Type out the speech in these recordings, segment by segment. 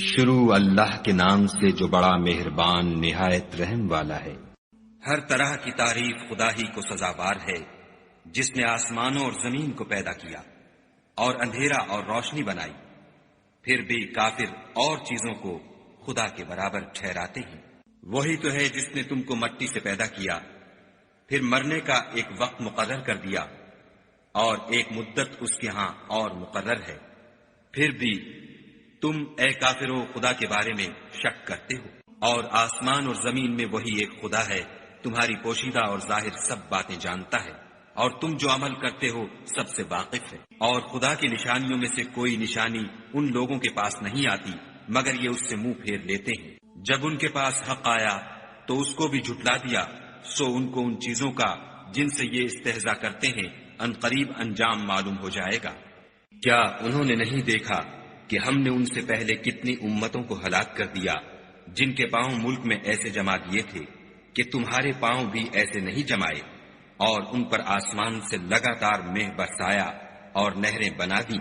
شروع اللہ کے نام سے جو بڑا مہربان نہایت رحم والا ہے۔ ہر طرح کی تعریف خدا ہی کو سزاوار ہے، جس نے آسمانوں اور زمین کو پیدا کیا اور اندھیرا اور روشنی بنائی۔ پھر بھی کافر اور چیزوں کو خدا کے برابر ٹھہراتے ہیں۔ وہی تو ہے جس نے تم کو مٹی سے پیدا کیا، پھر مرنے کا ایک وقت مقرر کر دیا اور ایک مدت اس کے ہاں اور مقرر ہے۔ پھر بھی تم اے کافرو خدا کے بارے میں شک کرتے ہو، اور آسمان اور زمین میں وہی ایک خدا ہے، تمہاری پوشیدہ اور ظاہر سب باتیں جانتا ہے، اور تم جو عمل کرتے ہو سب سے واقف ہے۔ اور خدا کی نشانیوں میں سے کوئی نشانی ان لوگوں کے پاس نہیں آتی مگر یہ اس سے منہ پھیر لیتے ہیں۔ جب ان کے پاس حق آیا تو اس کو بھی جھٹلا دیا، سو ان کو ان چیزوں کا جن سے یہ استہزاء کرتے ہیں عنقریب انجام معلوم ہو جائے گا۔ کیا انہوں نے نہیں دیکھا کہ ہم نے ان سے پہلے کتنی امتوں کو ہلاک کر دیا جن کے پاؤں ملک میں ایسے جما دیے تھے کہ تمہارے پاؤں بھی ایسے نہیں جمائے، اور ان پر آسمان سے لگاتار مہ برسایا اور نہریں بنا دی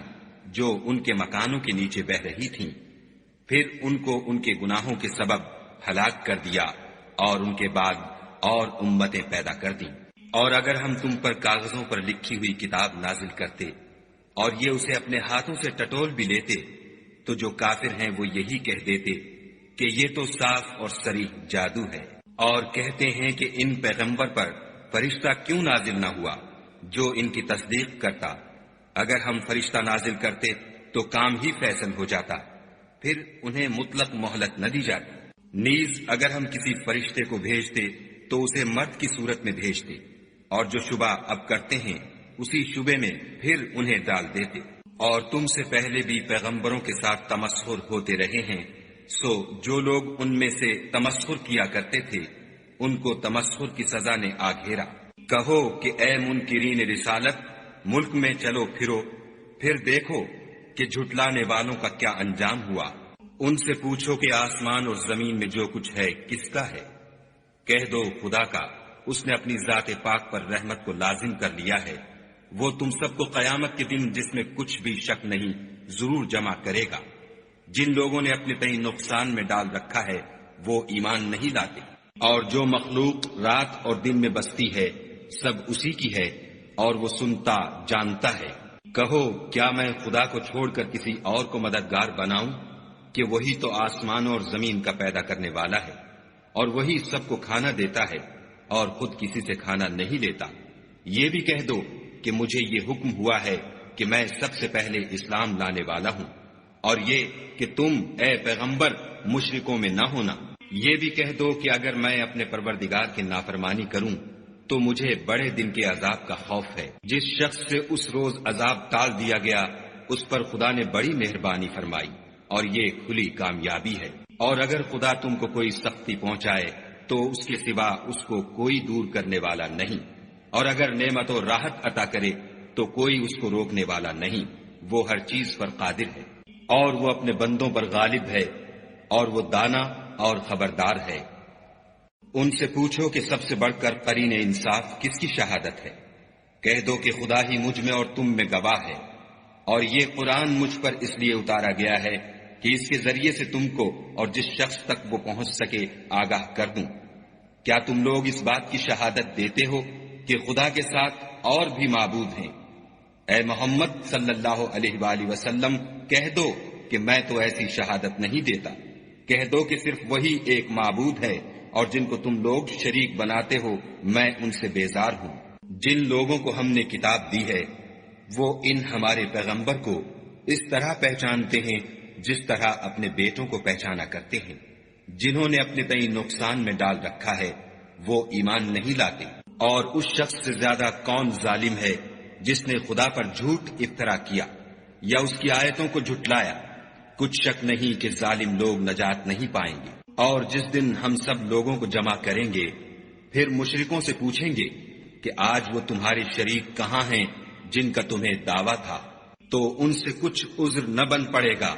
جو ان کے مکانوں کے نیچے بہہ رہی تھیں۔ پھر ان کو ان کے گناہوں کے سبب ہلاک کر دیا اور ان کے بعد اور امتیں پیدا کر دیں۔ اور اگر ہم تم پر کاغذوں پر لکھی ہوئی کتاب نازل کرتے اور یہ اسے اپنے ہاتھوں سے ٹٹول بھی لیتے تو جو کافر ہیں وہ یہی کہہ دیتے کہ یہ تو صاف اور صریح جادو ہے، اور کہتے ہیں کہ ان پیغمبر پر فرشتہ کیوں نازل نہ ہوا جو ان کی تصدیق کرتا۔ اگر ہم فرشتہ نازل کرتے تو کام ہی فیصل ہو جاتا، پھر انہیں مطلق مہلت نہ دی جاتی۔ نیز اگر ہم کسی فرشتے کو بھیجتے تو اسے مرد کی صورت میں بھیجتے، اور جو شبہ اب کرتے ہیں اسی شبے میں پھر انہیں ڈال دیتے۔ اور تم سے پہلے بھی پیغمبروں کے ساتھ تمسخر ہوتے رہے ہیں، سو جو لوگ ان میں سے تمسخر کیا کرتے تھے ان کو تمسخر کی سزا نے آ گھیرا۔ کہو کہ اے منکرین رسالت، ملک میں چلو پھرو، پھر دیکھو کہ جھٹلانے والوں کا کیا انجام ہوا۔ ان سے پوچھو کہ آسمان اور زمین میں جو کچھ ہے کس کا ہے؟ کہہ دو خدا کا، اس نے اپنی ذات پاک پر رحمت کو لازم کر لیا ہے۔ وہ تم سب کو قیامت کے دن جس میں کچھ بھی شک نہیں ضرور جمع کرے گا۔ جن لوگوں نے اپنے تئیں نقصان میں ڈال رکھا ہے وہ ایمان نہیں لاتے، اور جو مخلوق رات اور دن میں بستی ہے سب اسی کی ہے، اور وہ سنتا جانتا ہے۔ کہو کیا میں خدا کو چھوڑ کر کسی اور کو مددگار بناؤں کہ وہی تو آسمانوں اور زمین کا پیدا کرنے والا ہے، اور وہی سب کو کھانا دیتا ہے اور خود کسی سے کھانا نہیں لیتا۔ یہ بھی کہہ دو کہ مجھے یہ حکم ہوا ہے کہ میں سب سے پہلے اسلام لانے والا ہوں، اور یہ کہ تم اے پیغمبر مشرکوں میں نہ ہونا۔ یہ بھی کہہ دو کہ اگر میں اپنے پروردگار کی نافرمانی کروں تو مجھے بڑے دن کے عذاب کا خوف ہے۔ جس شخص سے اس روز عذاب ٹال دیا گیا اس پر خدا نے بڑی مہربانی فرمائی، اور یہ کھلی کامیابی ہے۔ اور اگر خدا تم کو کوئی سختی پہنچائے تو اس کے سوا اس کو کوئی دور کرنے والا نہیں، اور اگر نعمت و راحت عطا کرے تو کوئی اس کو روکنے والا نہیں۔ وہ ہر چیز پر قادر ہے، اور وہ اپنے بندوں پر غالب ہے، اور وہ دانا اور خبردار ہے۔ ان سے پوچھو کہ سب سے بڑھ کر قرین انصاف کس کی شہادت ہے؟ کہہ دو کہ خدا ہی مجھ میں اور تم میں گواہ ہے، اور یہ قرآن مجھ پر اس لیے اتارا گیا ہے کہ اس کے ذریعے سے تم کو اور جس شخص تک وہ پہنچ سکے آگاہ کر دوں۔ کیا تم لوگ اس بات کی شہادت دیتے ہو کہ خدا کے ساتھ اور بھی معبود ہیں؟ اے محمد صلی اللہ علیہ وآلہ وسلم کہہ دو کہ میں تو ایسی شہادت نہیں دیتا۔ کہہ دو کہ صرف وہی ایک معبود ہے، اور جن کو تم لوگ شریک بناتے ہو میں ان سے بیزار ہوں۔ جن لوگوں کو ہم نے کتاب دی ہے وہ ان ہمارے پیغمبر کو اس طرح پہچانتے ہیں جس طرح اپنے بیٹوں کو پہچانا کرتے ہیں۔ جنہوں نے اپنے تئیں نقصان میں ڈال رکھا ہے وہ ایمان نہیں لاتے۔ اور اس شخص سے زیادہ کون ظالم ہے جس نے خدا پر جھوٹ افطرا کیا یا اس کی آیتوں کو جھٹلایا؟ کچھ شک نہیں کہ ظالم لوگ نجات نہیں پائیں گے۔ اور جس دن ہم سب لوگوں کو جمع کریں گے پھر مشرکوں سے پوچھیں گے کہ آج وہ تمہارے شریک کہاں ہیں جن کا تمہیں دعویٰ تھا؟ تو ان سے کچھ عذر نہ بن پڑے گا،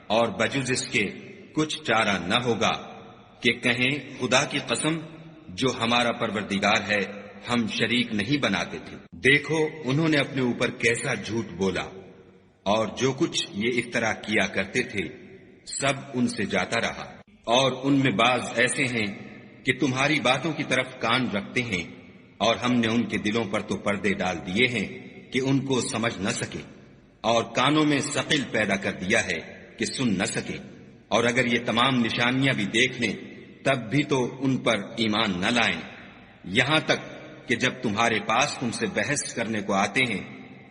اور بجز اس کے کچھ چارہ نہ ہوگا کہ کہیں خدا کی قسم جو ہمارا پروردگار ہے ہم شریک نہیں بناتے تھے۔ دیکھو انہوں نے اپنے اوپر کیسا جھوٹ بولا، اور جو کچھ یہ افترا کیا کرتے تھے سب ان سے جاتا رہا، اور ان میں بعض ایسے ہیں کہ تمہاری باتوں کی طرف کان رکھتے ہیں، اور ہم نے ان کے دلوں پر تو پردے ڈال دیے ہیں کہ ان کو سمجھ نہ سکے، اور کانوں میں ثقل پیدا کر دیا ہے کہ سن نہ سکے، اور اگر یہ تمام نشانیاں بھی دیکھ لیں تب بھی تو ان پر ایمان نہ لائیں، یہاں تک کہ جب تمہارے پاس تم سے بحث کرنے کو آتے ہیں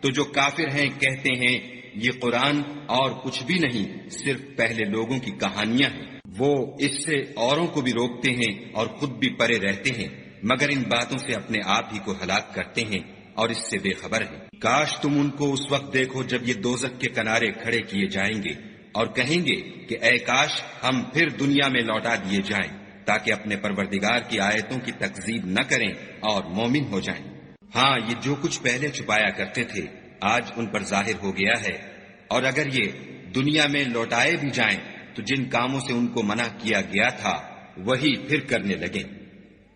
تو جو کافر ہیں کہتے ہیں یہ قرآن اور کچھ بھی نہیں، صرف پہلے لوگوں کی کہانیاں ہیں۔ وہ اس سے اوروں کو بھی روکتے ہیں اور خود بھی پرے رہتے ہیں، مگر ان باتوں سے اپنے آپ ہی کو ہلاک کرتے ہیں اور اس سے بے خبر ہیں۔ کاش تم ان کو اس وقت دیکھو جب یہ دوزخ کے کنارے کھڑے کیے جائیں گے اور کہیں گے کہ اے کاش ہم پھر دنیا میں لوٹا دیے جائیں تاکہ اپنے پروردگار کی آیتوں کی تکذیب نہ کریں اور مومن ہو جائیں۔ ہاں، یہ جو کچھ پہلے چھپایا کرتے تھے آج ان پر ظاہر ہو گیا ہے، اور اگر یہ دنیا میں لوٹائے بھی جائیں تو جن کاموں سے ان کو منع کیا گیا تھا وہی پھر کرنے لگیں۔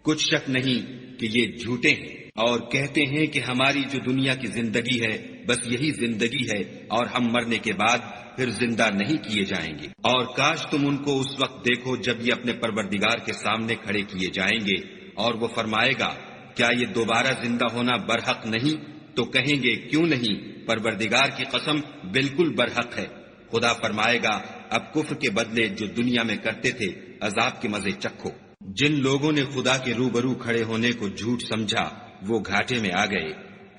کچھ شک نہیں کہ یہ جھوٹے ہیں اور کہتے ہیں کہ ہماری جو دنیا کی زندگی ہے بس یہی زندگی ہے اور ہم مرنے کے بعد پھر زندہ نہیں کیے جائیں گے۔ اور کاش تم ان کو اس وقت دیکھو جب یہ اپنے پروردگار کے سامنے کھڑے کیے جائیں گے اور وہ فرمائے گا کیا یہ دوبارہ زندہ ہونا برحق نہیں؟ تو کہیں گے کیوں نہیں، پروردگار کی قسم بالکل برحق ہے۔ خدا فرمائے گا اب کفر کے بدلے جو دنیا میں کرتے تھے عذاب کے مزے چکھو۔ جن لوگوں نے خدا کے روبرو کھڑے ہونے کو جھوٹ سمجھا وہ گھاٹے میں آ گئے،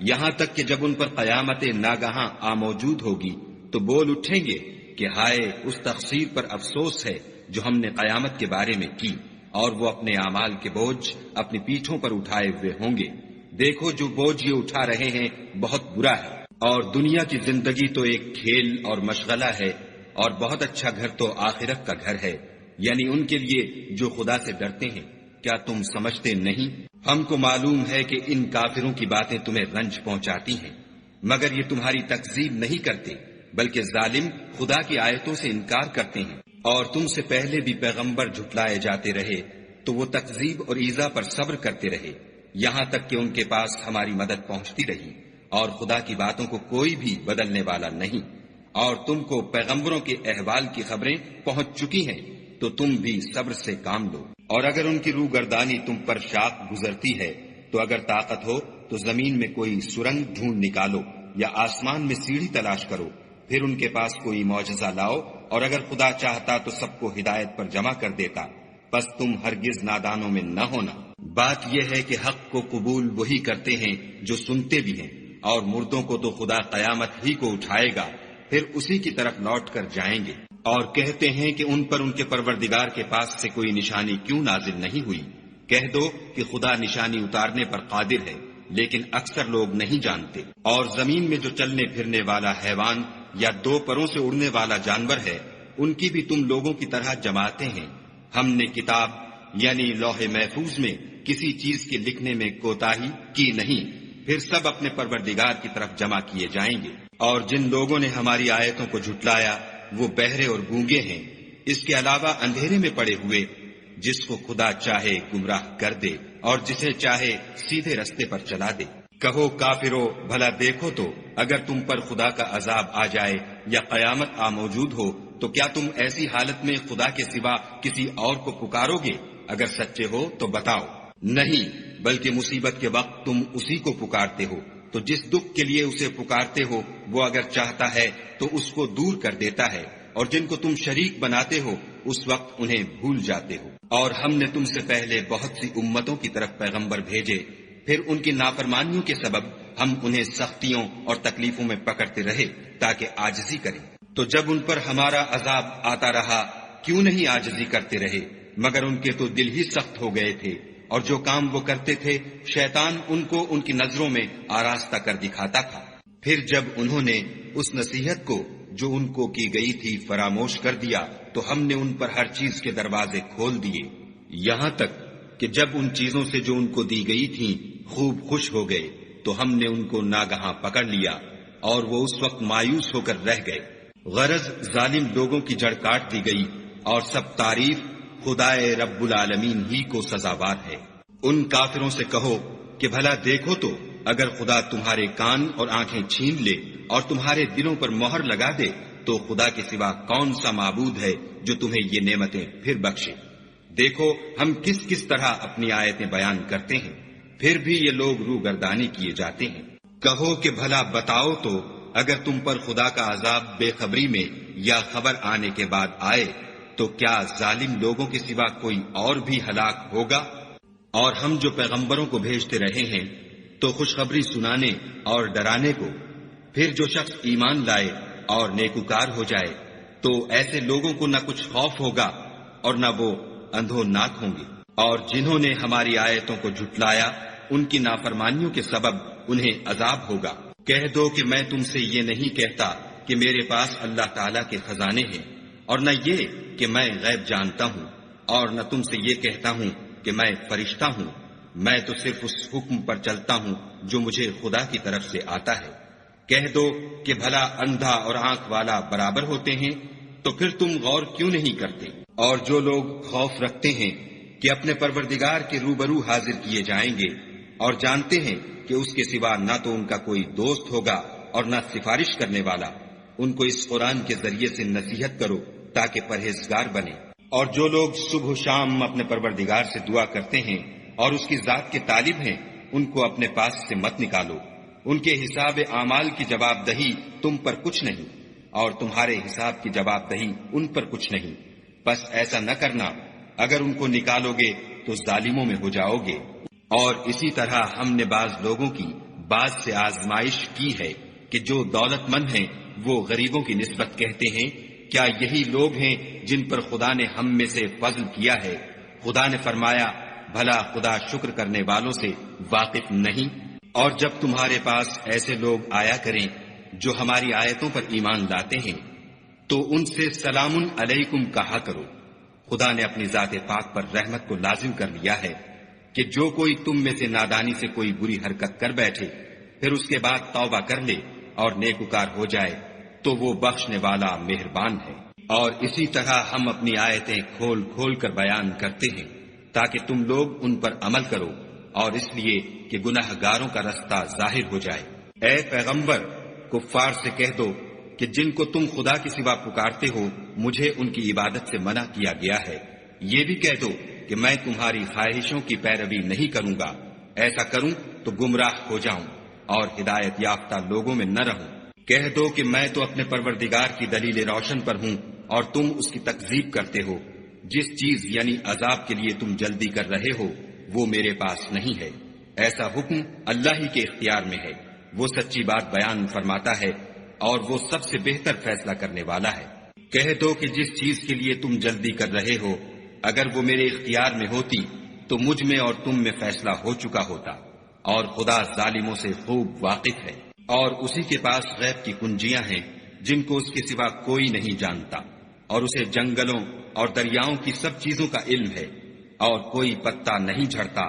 یہاں تک کہ جب ان پر قیامت ناگہاں موجود ہوگی تو بول اٹھیں گے کہ ہائے اس تقصیر پر افسوس ہے جو ہم نے قیامت کے بارے میں کی، اور وہ اپنے اعمال کے بوجھ اپنی پیٹھوں پر اٹھائے ہوئے ہوں گے۔ دیکھو جو بوجھ یہ اٹھا رہے ہیں بہت برا ہے، اور دنیا کی زندگی تو ایک کھیل اور مشغلہ ہے، اور بہت اچھا گھر تو آخرت کا گھر ہے، یعنی ان کے لیے جو خدا سے ڈرتے ہیں۔ کیا تم سمجھتے نہیں؟ ہم کو معلوم ہے کہ ان کافروں کی باتیں تمہیں رنج پہنچاتی ہیں، مگر یہ تمہاری تکذیب نہیں کرتے، بلکہ ظالم خدا کی آیتوں سے انکار کرتے ہیں۔ اور تم سے پہلے بھی پیغمبر جھٹلائے جاتے رہے تو وہ تکذیب اور ایذا پر صبر کرتے رہے، یہاں تک کہ ان کے پاس ہماری مدد پہنچتی رہی، اور خدا کی باتوں کو کوئی بھی بدلنے والا نہیں۔ اور تم کو پیغمبروں کے احوال کی خبریں پہنچ چکی ہیں تو تم بھی صبر سے کام لو۔ اور اگر ان کی روگردانی تم پر شاق گزرتی ہے تو اگر طاقت ہو تو زمین میں کوئی سرنگ ڈھونڈ نکالو یا آسمان میں سیڑھی تلاش کرو، پھر ان کے پاس کوئی معجزہ لاؤ، اور اگر خدا چاہتا تو سب کو ہدایت پر جمع کر دیتا، پس تم ہرگز نادانوں میں نہ ہونا۔ بات یہ ہے کہ حق کو قبول وہی کرتے ہیں جو سنتے بھی ہیں، اور مردوں کو تو خدا قیامت ہی کو اٹھائے گا، پھر اسی کی طرف لوٹ کر جائیں گے۔ اور کہتے ہیں کہ ان پر ان کے پروردگار کے پاس سے کوئی نشانی کیوں نازل نہیں ہوئی؟ کہہ دو کہ خدا نشانی اتارنے پر قادر ہے، لیکن اکثر لوگ نہیں جانتے۔ اور زمین میں جو چلنے پھرنے والا حیوان یا دو پروں سے اڑنے والا جانور ہے ان کی بھی تم لوگوں کی طرح جماعتیں ہیں۔ ہم نے کتاب یعنی لوح محفوظ میں کسی چیز کے لکھنے میں کوتاہی کی نہیں، پھر سب اپنے پروردگار کی طرف جمع کیے جائیں گے۔ اور جن لوگوں نے ہماری آیتوں کو جھٹلایا وہ بہرے اور گونگے ہیں، اس کے علاوہ اندھیرے میں پڑے ہوئے، جس کو خدا چاہے گمراہ کر دے اور جسے چاہے سیدھے رستے پر چلا دے۔ کہو کافرو بھلا دیکھو تو اگر تم پر خدا کا عذاب آ جائے یا قیامت موجود ہو تو کیا تم ایسی حالت میں خدا کے سوا کسی اور کو پکارو گے؟ اگر سچے ہو تو بتاؤ۔ نہیں، بلکہ مصیبت کے وقت تم اسی کو پکارتے ہو، تو جس دکھ کے لیے اسے پکارتے ہو وہ اگر چاہتا ہے تو اس کو دور کر دیتا ہے، اور جن کو تم شریک بناتے ہو اس وقت انہیں بھول جاتے ہو۔ اور ہم نے تم سے پہلے بہت سی امتوں کی طرف پیغمبر بھیجے، پھر ان کی نافرمانیوں کے سبب ہم انہیں سختیوں اور تکلیفوں میں پکڑتے رہے تاکہ عاجزی کریں۔ تو جب ان پر ہمارا عذاب آتا رہا کیوں نہیں عاجزی کرتے رہے؟ مگر ان کے تو دل ہی سخت ہو گئے تھے، اور جو کام وہ کرتے تھے شیطان ان کو ان کی نظروں میں آراستہ کر دکھاتا تھا۔ پھر جب انہوں نے اس نصیحت کو جو ان کو کی گئی تھی فراموش کر دیا تو ہم نے ان پر ہر چیز کے دروازے کھول دیے، یہاں تک کہ جب ان چیزوں سے جو ان کو دی گئی تھیں خوب خوش ہو گئے تو ہم نے ان کو ناگہاں پکڑ لیا، اور وہ اس وقت مایوس ہو کر رہ گئے۔ غرض ظالم لوگوں کی جڑ کاٹ دی گئی، اور سب تعریف خدائے رب العالمین ہی کو سزاوار ہے۔ ان کافروں سے کہو کہ بھلا دیکھو تو اگر خدا تمہارے کان اور آنکھیں چھین لے اور تمہارے دلوں پر مہر لگا دے تو خدا کے سوا کون سا معبود ہے جو تمہیں یہ نعمتیں پھر بخشے۔ دیکھو ہم کس کس طرح اپنی آیتیں بیان کرتے ہیں، پھر بھی یہ لوگ روگردانی کیے جاتے ہیں۔ کہو کہ بھلا بتاؤ تو، اگر تم پر خدا کا عذاب بے خبری میں یا خبر آنے کے بعد آئے تو کیا ظالم لوگوں کے سوا کوئی اور بھی ہلاک ہوگا؟ اور ہم جو پیغمبروں کو بھیجتے رہے ہیں تو خوشخبری سنانے اور ڈرانے کو، پھر جو شخص ایمان لائے اور نیکوکار ہو جائے تو ایسے لوگوں کو نہ کچھ خوف ہوگا اور نہ وہ اندھو ناک ہوں گے۔ اور جنہوں نے ہماری آیتوں کو جھٹلایا ان کی نافرمانیوں کے سبب انہیں عذاب ہوگا۔ کہہ دو کہ میں تم سے یہ نہیں کہتا کہ میرے پاس اللہ تعالیٰ کے خزانے ہیں، اور نہ یہ کہ میں غیب جانتا ہوں، اور نہ تم سے یہ کہتا ہوں کہ میں فرشتہ ہوں۔ میں تو صرف اس حکم پر چلتا ہوں جو مجھے خدا کی طرف سے آتا ہے۔ کہہ دو کہ بھلا اندھا اور آنکھ والا برابر ہوتے ہیں، تو پھر تم غور کیوں نہیں کرتے؟ اور جو لوگ خوف رکھتے ہیں کہ اپنے پروردگار کے روبرو حاضر کیے جائیں گے، اور جانتے ہیں کہ اس کے سوا نہ تو ان کا کوئی دوست ہوگا اور نہ سفارش کرنے والا، ان کو اس قرآن کے ذریعے سے نصیحت کرو تاکہ پرہیزگار بنے۔ اور جو لوگ صبح و شام اپنے پروردگار سے دعا کرتے ہیں اور اس کی ذات کے طالب ہیں، ان کو اپنے پاس سے مت نکالو۔ ان کے حساب اعمال کی جواب دہی تم پر کچھ نہیں، اور تمہارے حساب کی جواب دہی ان پر کچھ نہیں۔ بس ایسا نہ کرنا، اگر ان کو نکالو گے تو ظالموں میں ہو جاؤ گے۔ اور اسی طرح ہم نے بعض لوگوں کی بعض سے آزمائش کی ہے کہ جو دولت مند ہیں وہ غریبوں کی نسبت کہتے ہیں کیا یہی لوگ ہیں جن پر خدا نے ہم میں سے فضل کیا ہے؟ خدا نے فرمایا بھلا خدا شکر کرنے والوں سے واقف نہیں؟ اور جب تمہارے پاس ایسے لوگ آیا کریں جو ہماری آیتوں پر ایمان لاتے ہیں تو ان سے سلام علیکم کہا کرو۔ خدا نے اپنی ذات پاک پر رحمت کو لازم کر لیا ہے کہ جو کوئی تم میں سے نادانی سے کوئی بری حرکت کر بیٹھے پھر اس کے بعد توبہ کر لے اور نیکوکار ہو جائے تو وہ بخشنے والا مہربان ہے۔ اور اسی طرح ہم اپنی آیتیں کھول کھول کر بیان کرتے ہیں تاکہ تم لوگ ان پر عمل کرو، اور اس لیے کہ گناہ گاروں کا رستہ ظاہر ہو جائے۔ اے پیغمبر، کفار سے کہہ دو کہ جن کو تم خدا کے سوا پکارتے ہو مجھے ان کی عبادت سے منع کیا گیا ہے۔ یہ بھی کہہ دو کہ میں تمہاری خواہشوں کی پیروی نہیں کروں گا، ایسا کروں تو گمراہ ہو جاؤں اور ہدایت یافتہ لوگوں میں نہ رہوں۔ کہہ دو کہ میں تو اپنے پروردگار کی دلیل روشن پر ہوں اور تم اس کی تکذیب کرتے ہو۔ جس چیز یعنی عذاب کے لیے تم جلدی کر رہے ہو وہ میرے پاس نہیں ہے، ایسا حکم اللہ ہی کے اختیار میں ہے۔ وہ سچی بات بیان فرماتا ہے اور وہ سب سے بہتر فیصلہ کرنے والا ہے۔ کہہ دو کہ جس چیز کے لیے تم جلدی کر رہے ہو اگر وہ میرے اختیار میں ہوتی تو مجھ میں اور تم میں فیصلہ ہو چکا ہوتا، اور خدا ظالموں سے خوب واقف ہے۔ اور اسی کے پاس غیب کی کنجیاں ہیں جن کو اس کے سوا کوئی نہیں جانتا، اور اسے جنگلوں اور دریاؤں کی سب چیزوں کا علم ہے، اور کوئی پتا نہیں جھڑتا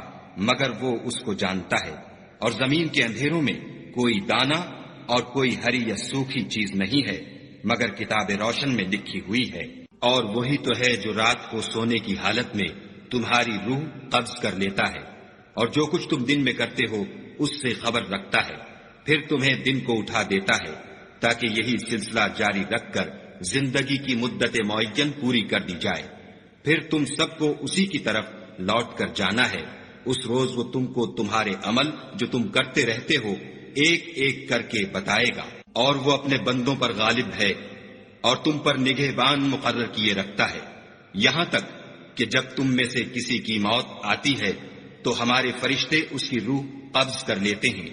مگر وہ اس کو جانتا ہے، اور زمین کے اندھیروں میں کوئی دانہ اور کوئی ہری یا سوکھی چیز نہیں ہے مگر کتاب روشن میں لکھی ہوئی ہے۔ اور وہی تو ہے جو رات کو سونے کی حالت میں تمہاری روح قبض کر لیتا ہے، اور جو کچھ تم دن میں کرتے ہو اس سے خبر رکھتا ہے، پھر تمہیں دن کو اٹھا دیتا ہے تاکہ یہی سلسلہ جاری رکھ کر زندگی کی مدت معین پوری کر دی جائے۔ پھر تم سب کو اسی کی طرف لوٹ کر جانا ہے۔ اس روز وہ تم کو تمہارے عمل جو تم کرتے رہتے ہو ایک ایک کر کے بتائے گا، اور وہ اپنے بندوں پر غالب ہے اور تم پر نگہبان مقرر کیے رکھتا ہے، یہاں تک کہ جب تم میں سے کسی کی موت آتی ہے تو ہمارے فرشتے اس کی روح قبض کر لیتے ہیں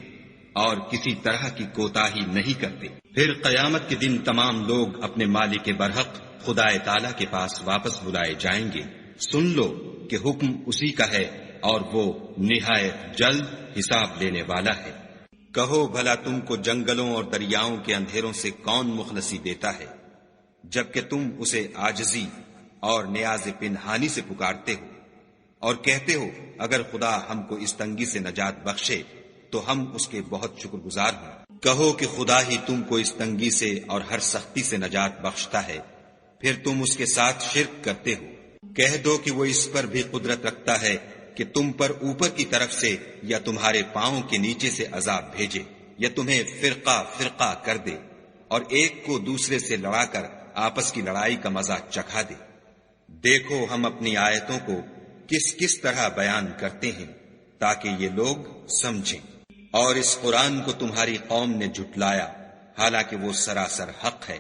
اور کسی طرح کی کوتاہی نہیں کرتے۔ پھر قیامت کے دن تمام لوگ اپنے مالک برحق خدا تعالی کے پاس واپس بلائے جائیں گے۔ سن لو کہ حکم اسی کا ہے اور وہ نہایت جلد حساب لینے والا ہے۔ کہو بھلا تم کو جنگلوں اور دریاؤں کے اندھیروں سے کون مخلصی دیتا ہے جبکہ تم اسے عاجزی اور نیاز پنہانی سے پکارتے ہو، اور کہتے ہو اگر خدا ہم کو اس تنگی سے نجات بخشے تو ہم اس کے بہت شکر گزار ہوں۔ کہو کہ خدا ہی تم کو اس تنگی سے اور ہر سختی سے نجات بخشتا ہے، پھر تم اس کے ساتھ شرک کرتے ہو۔ کہہ دو کہ وہ اس پر بھی قدرت رکھتا ہے کہ تم پر اوپر کی طرف سے یا تمہارے پاؤں کے نیچے سے عذاب بھیجے، یا تمہیں فرقہ فرقہ کر دے اور ایک کو دوسرے سے لڑا کر آپس کی لڑائی کا مزہ چکھا دے۔ دیکھو ہم اپنی آیتوں کو کس کس طرح بیان کرتے ہیں تاکہ یہ لوگ سمجھیں۔ اور اس قرآن کو تمہاری قوم نے جھٹلایا حالانکہ وہ سراسر حق ہے۔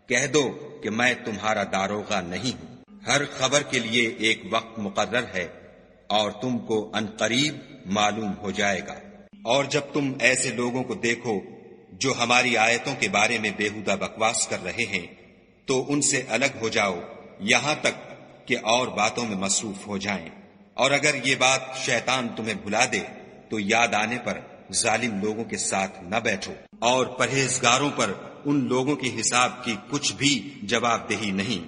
کہہ دو کہ میں تمہارا داروغہ نہیں ہوں۔ ہر خبر کے لیے ایک وقت مقرر ہے اور تم کو عنقریب معلوم ہو جائے گا۔ اور جب تم ایسے لوگوں کو دیکھو جو ہماری آیتوں کے بارے میں بےہودہ بکواس کر رہے ہیں تو ان سے الگ ہو جاؤ یہاں تک کہ اور باتوں میں مصروف ہو جائیں۔ اور اگر یہ بات شیطان تمہیں بھلا دے تو یاد آنے پر ظالم لوگوں کے ساتھ نہ بیٹھو، اور پرہیزگاروں پر ان لوگوں کے حساب کی کچھ بھی جواب دہی نہیں،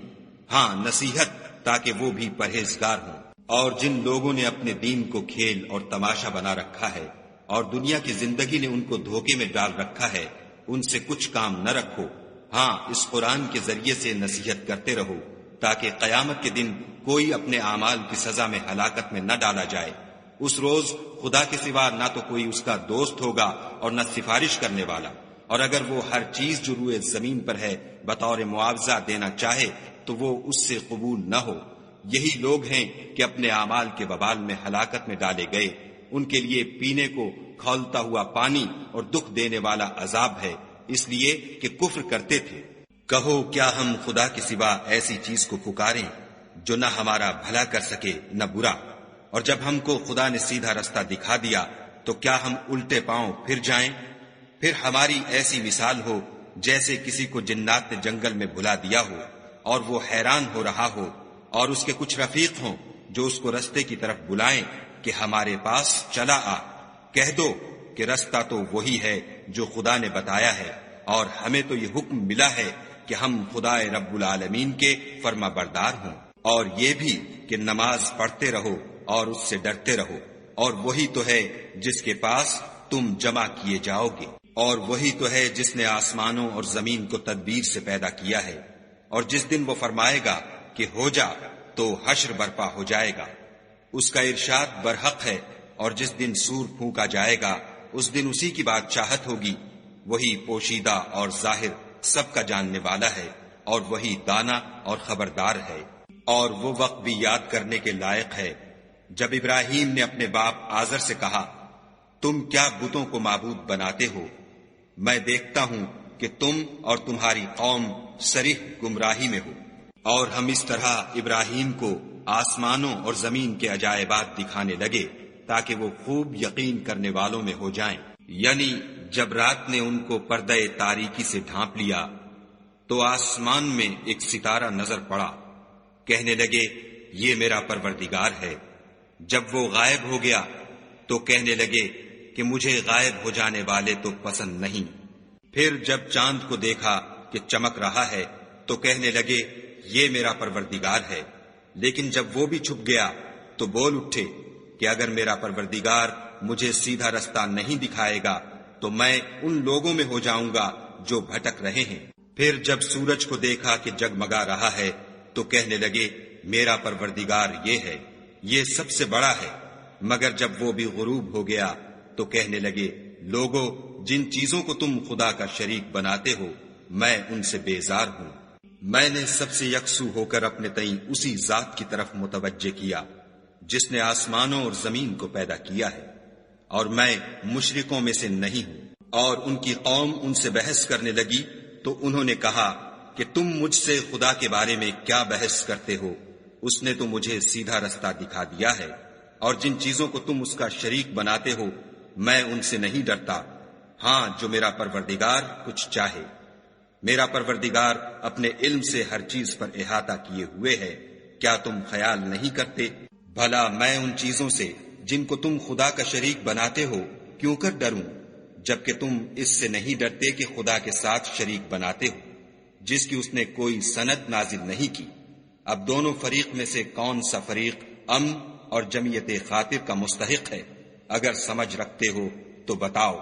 ہاں نصیحت تاکہ وہ بھی پرہیزگار ہوں۔ اور جن لوگوں نے اپنے دین کو کھیل اور تماشا بنا رکھا ہے اور دنیا کی زندگی نے ان کو دھوکے میں ڈال رکھا ہے، ان سے کچھ کام نہ رکھو، ہاں اس قرآن کے ذریعے سے نصیحت کرتے رہو تاکہ قیامت کے دن کوئی اپنے اعمال کی سزا میں ہلاکت میں نہ ڈالا جائے۔ اس روز خدا کے سوا نہ تو کوئی اس کا دوست ہوگا اور نہ سفارش کرنے والا، اور اگر وہ ہر چیز جو روئے زمین پر ہے بطور معاوضہ دینا چاہے تو وہ اس سے قبول نہ ہو۔ یہی لوگ ہیں کہ اپنے اعمال کے وبال میں ہلاکت میں ڈالے گئے، ان کے لیے پینے کو کھولتا ہوا پانی اور دکھ دینے والا عذاب ہے، اس لیے کہ کفر کرتے تھے۔ کہو کیا ہم خدا کے سوا ایسی چیز کو پکاریں جو نہ ہمارا بھلا کر سکے نہ برا؟ اور جب ہم کو خدا نے سیدھا رستہ دکھا دیا تو کیا ہم الٹے پاؤں پھر جائیں؟ پھر ہماری ایسی مثال ہو جیسے کسی کو جنات نے جنگل میں بھلا دیا ہو اور وہ حیران ہو رہا ہو، اور اس کے کچھ رفیق ہوں جو اس کو رستے کی طرف بلائیں کہ ہمارے پاس چلا آ۔ کہہ دو کہ رستہ تو وہی ہے جو خدا نے بتایا ہے، اور ہمیں تو یہ حکم ملا ہے کہ ہم خدا رب العالمین کے فرما بردار ہوں، اور یہ بھی کہ نماز پڑھتے رہو اور اس سے ڈرتے رہو، اور وہی تو ہے جس کے پاس تم جمع کیے جاؤ گے، اور وہی تو ہے جس نے آسمانوں اور زمین کو تدبیر سے پیدا کیا ہے، اور جس دن وہ فرمائے گا کہ ہو جا تو حشر برپا ہو جائے گا، اس کا ارشاد برحق ہے، اور جس دن سور پھونکا جائے گا اس دن اسی کی بادشاہت ہوگی، وہی پوشیدہ اور ظاہر سب کا جاننے والا ہے، اور وہی دانا اور خبردار ہے۔ اور وہ وقت بھی یاد کرنے کے لائق ہے جب ابراہیم نے اپنے باپ آزر سے کہا، تم کیا بتوں کو معبود بناتے ہو؟ میں دیکھتا ہوں کہ تم اور تمہاری قوم صریح گمراہی میں ہو۔ اور ہم اس طرح ابراہیم کو آسمانوں اور زمین کے عجائبات دکھانے لگے تاکہ وہ خوب یقین کرنے والوں میں ہو جائیں۔ یعنی جب رات نے ان کو پردہ تاریکی سے ڈھانپ لیا تو آسمان میں ایک ستارہ نظر پڑا، کہنے لگے یہ میرا پروردگار ہے۔ جب وہ غائب ہو گیا تو کہنے لگے کہ مجھے غائب ہو جانے والے تو پسند نہیں۔ پھر جب چاند کو دیکھا کہ چمک رہا ہے تو کہنے لگے یہ میرا پروردگار ہے۔ لیکن جب وہ بھی چھپ گیا تو بول اٹھے کہ اگر میرا پروردگار مجھے سیدھا رستہ نہیں دکھائے گا تو میں ان لوگوں میں ہو جاؤں گا جو بھٹک رہے ہیں۔ پھر جب سورج کو دیکھا کہ جگمگا رہا ہے تو کہنے لگے میرا پروردگار یہ ہے، یہ سب سے بڑا ہے۔ مگر جب وہ بھی غروب ہو گیا تو کہنے لگے لوگو جن چیزوں کو تم خدا کا شریک بناتے ہو میں ان سے بیزار ہوں۔ میں نے سب سے یکسو ہو کر اپنے تئیں اسی ذات کی طرف متوجہ کیا جس نے آسمانوں اور زمین کو پیدا کیا ہے، اور میں مشرکوں میں سے نہیں ہوں۔ اور ان کی قوم ان سے بحث کرنے لگی تو انہوں نے کہا کہ تم مجھ سے خدا کے بارے میں کیا بحث کرتے ہو؟ اس نے تو مجھے سیدھا رستہ دکھا دیا ہے، اور جن چیزوں کو تم اس کا شریک بناتے ہو میں ان سے نہیں ڈرتا، ہاں جو میرا پروردگار کچھ چاہے۔ میرا پروردگار اپنے علم سے ہر چیز پر احاطہ کیے ہوئے ہے، کیا تم خیال نہیں کرتے؟ بھلا میں ان چیزوں سے جن کو تم خدا کا شریک بناتے ہو کیوں کر ڈروں، جبکہ تم اس سے نہیں ڈرتے کہ خدا کے ساتھ شریک بناتے ہو جس کی اس نے کوئی سند نازل نہیں کی۔ اب دونوں فریق میں سے کون سا فریق امن اور جمعیت خاطر کا مستحق ہے؟ اگر سمجھ رکھتے ہو تو بتاؤ۔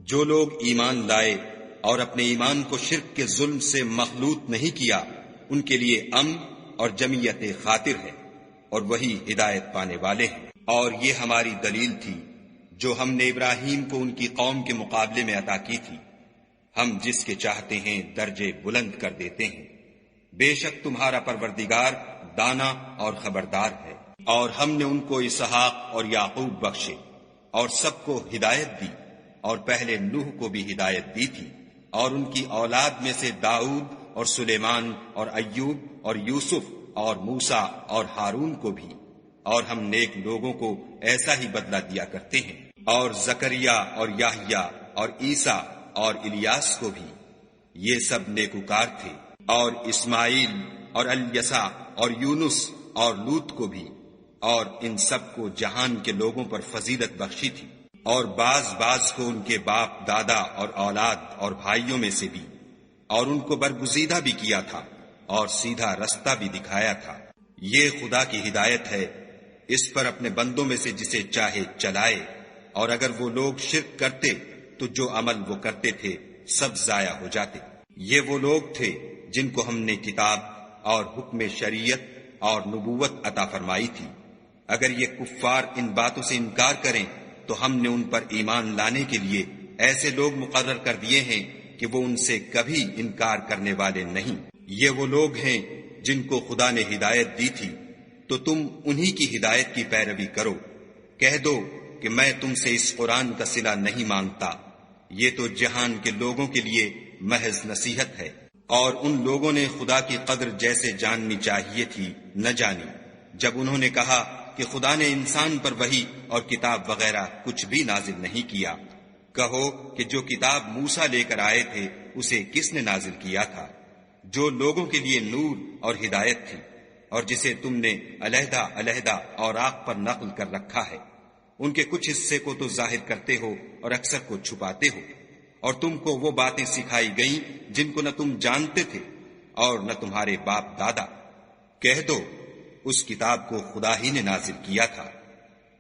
جو لوگ ایمان لائے اور اپنے ایمان کو شرک کے ظلم سے مخلوط نہیں کیا ان کے لیے امن اور جمعیت خاطر ہے، اور وہی ہدایت پانے والے ہیں۔ اور یہ ہماری دلیل تھی جو ہم نے ابراہیم کو ان کی قوم کے مقابلے میں عطا کی تھی، ہم جس کے چاہتے ہیں درجے بلند کر دیتے ہیں۔ بے شک تمہارا پروردگار دانا اور خبردار ہے۔ اور ہم نے ان کو اسحاق اور یعقوب بخشے اور سب کو ہدایت دی، اور پہلے نوح کو بھی ہدایت دی تھی، اور ان کی اولاد میں سے داؤد اور سلیمان اور ایوب اور یوسف اور موسیٰ اور ہارون کو بھی، اور ہم نیک لوگوں کو ایسا ہی بدلہ دیا کرتے ہیں، اور زکریا اور یحییٰ اور عیسیٰ اور الیاس کو بھی، یہ سب نیکوکار تھے، اور اسماعیل اور الیسع اور یونس اور لوط کو بھی، اور ان سب کو جہان کے لوگوں پر فضیلت بخشی تھی، اور بعض کو ان کے باپ دادا اور اولاد اور بھائیوں میں سے بھی، اور ان کو برگزیدہ بھی کیا تھا اور سیدھا رستہ بھی دکھایا تھا۔ یہ خدا کی ہدایت ہے، اس پر اپنے بندوں میں سے جسے چاہے چلائے، اور اگر وہ لوگ شرک کرتے تو جو عمل وہ کرتے تھے سب ضائع ہو جاتے۔ یہ وہ لوگ تھے جن کو ہم نے کتاب اور حکم شریعت اور نبوت عطا فرمائی تھی۔ اگر یہ کفار ان باتوں سے انکار کریں تو ہم نے ان پر ایمان لانے کے لیے ایسے لوگ مقرر کر دیے ہیں کہ وہ ان سے کبھی انکار کرنے والے نہیں۔ یہ وہ لوگ ہیں جن کو خدا نے ہدایت دی تھی، تو تم انہی کی ہدایت کی پیروی کرو۔ کہہ دو کہ میں تم سے اس قرآن کا صلہ نہیں مانگتا، یہ تو جہان کے لوگوں کے لیے محض نصیحت ہے۔ اور ان لوگوں نے خدا کی قدر جیسے جاننی چاہیے تھی نہ جانی، جب انہوں نے کہا کہ خدا نے انسان پر وحی اور کتاب وغیرہ کچھ بھی نازل نہیں کیا۔ کہو کہ جو کتاب موسیٰ لے کر آئے تھے اسے کس نے نازل کیا تھا، جو لوگوں کے لیے نور اور ہدایت تھی، اور جسے تم نے علیحدہ علیحدہ اوراق پر نقل کر رکھا ہے۔ ان کے کچھ حصے کو تو ظاہر کرتے ہو اور اکثر کو چھپاتے ہو، اور تم کو وہ باتیں سکھائی گئیں جن کو نہ تم جانتے تھے اور نہ تمہارے باپ دادا۔ کہہ دو اس کتاب کو خدا ہی نے نازل کیا تھا،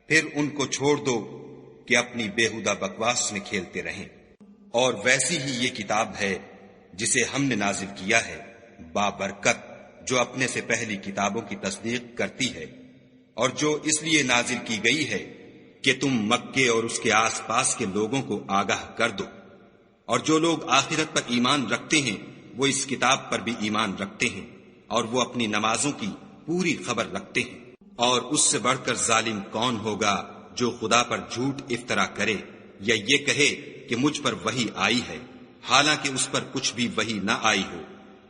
پھر ان کو چھوڑ دو کہ اپنی بیہودہ بکواس میں کھیلتے رہیں۔ اور ویسی ہی یہ کتاب ہے جسے ہم نے نازل کیا ہے، بابرکت، جو اپنے سے پہلی کتابوں کی تصدیق کرتی ہے، اور جو اس لیے نازل کی گئی ہے کہ تم مکے اور اس کے آس پاس کے لوگوں کو آگاہ کر دو۔ اور جو لوگ آخرت پر ایمان رکھتے ہیں وہ اس کتاب پر بھی ایمان رکھتے ہیں، اور وہ اپنی نمازوں کی پوری خبر رکھتے ہیں۔ اور اس سے بڑھ کر ظالم کون ہوگا جو خدا پر جھوٹ افطرا کرے یا یہ کہے کہ مجھ پر وحی آئی ہے، حالانکہ اس پر کچھ بھی وحی نہ آئی ہو،